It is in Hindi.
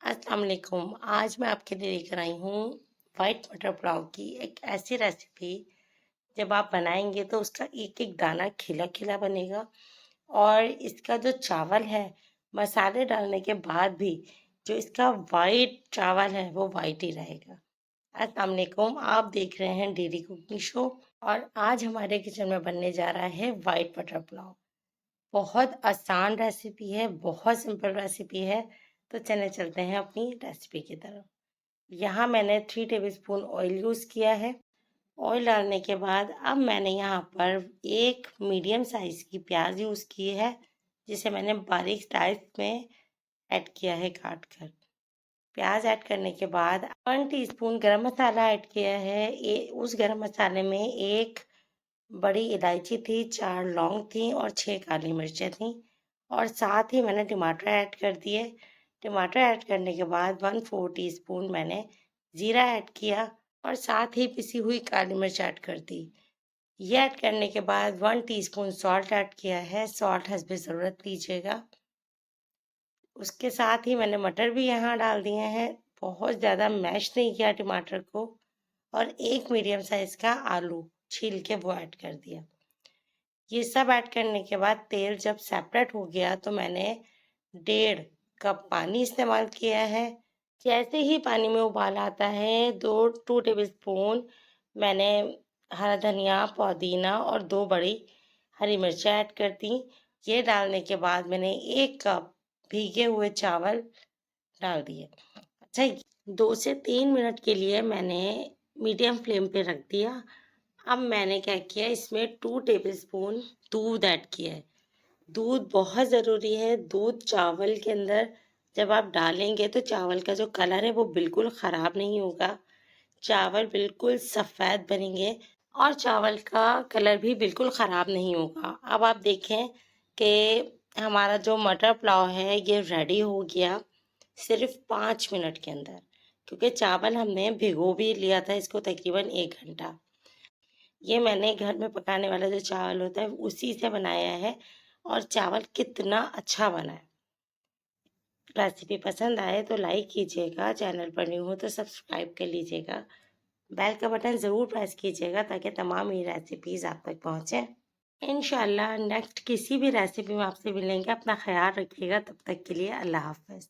अस्सलाम वालेकुम। आज मैं आपके लिए लेकर आई हूँ वाइट मटर पुलाव की एक ऐसी रेसिपी। जब आप बनाएंगे तो उसका एक एक दाना खिला खिला बनेगा और इसका जो चावल है मसाले डालने के बाद भी जो इसका वाइट चावल है वो वाइट ही रहेगा। अस्सलाम वालेकुम, आप देख रहे हैं डेली कुकिंग शो और आज हमारे किचन में बनने जा रहा है वाइट मटर पुलाव। बहुत आसान रेसिपी है, बहुत सिंपल रेसिपी है। तो चले चलते हैं अपनी रेसिपी की तरफ। यहाँ मैंने 3 टेबलस्पून ऑयल यूज़ किया है। ऑयल डालने के बाद अब मैंने यहाँ पर एक मीडियम साइज़ की प्याज यूज़ की है, जिसे मैंने बारीक स्लाइस में ऐड किया है काट कर। प्याज ऐड करने के बाद 1 टीस्पून गरम मसाला ऐड किया है। उस गरम मसाले में एक बड़ी इलायची थी, 4 लौंग थी और 6 काली मिर्चें थी और साथ ही मैंने टमाटर ऐड कर दिए। टमाटर ऐड करने के बाद 1/4 टीस्पून मैंने ज़ीरा ऐड किया और साथ ही पिसी हुई काली मिर्च ऐड कर दी। ये ऐड करने के बाद 1 टीस्पून सॉल्ट ऐड किया है। सॉल्ट हस्बे ज़रूरत लीजिएगा। उसके साथ ही मैंने मटर भी यहाँ डाल दिए हैं। बहुत ज़्यादा मैश नहीं किया टमाटर को और एक मीडियम साइज़ का आलू छील के वो ऐड कर दिया। ये सब ऐड करने के बाद तेल जब सेपरेट हो गया तो मैंने 1.5 कप पानी इस्तेमाल किया है। जैसे ही पानी में उबाल आता है 2 टेबल स्पून मैंने हरा धनिया, पुदीना और 2 बड़ी हरी मिर्चें ऐड कर दी। ये डालने के बाद मैंने 1 कप भीगे हुए चावल डाल दिए। अच्छा, 2 से 3 मिनट के लिए मैंने मीडियम फ्लेम पे रख दिया। अब मैंने क्या किया, इसमें 2 टेबलस्पून दूध ऐड किया है। दूध बहुत ज़रूरी है। दूध चावल के अंदर जब आप डालेंगे तो चावल का जो कलर है वो बिल्कुल ख़राब नहीं होगा। चावल बिल्कुल सफ़ेद बनेंगे और चावल का कलर भी बिल्कुल ख़राब नहीं होगा। अब आप देखें कि हमारा जो मटर पुलाव है ये रेडी हो गया सिर्फ 5 मिनट के अंदर, क्योंकि चावल हमने भिगो भी लिया था इसको तकरीबन 1 घंटा। ये मैंने घर में पकाने वाला जो चावल होता है उसी से बनाया है और चावल कितना अच्छा बना है। रेसिपी पसंद आए तो लाइक कीजिएगा, चैनल पर न्यू हो तो सब्सक्राइब कर लीजिएगा, बेल का बटन ज़रूर प्रेस कीजिएगा ताकि तमाम ये रेसिपीज़ आप तक पहुँचें। इंशाल्लाह नेक्स्ट किसी भी रेसिपी में आपसे मिलेंगे। अपना ख्याल रखिएगा। तब तक के लिए अल्लाह हाफ़िज़।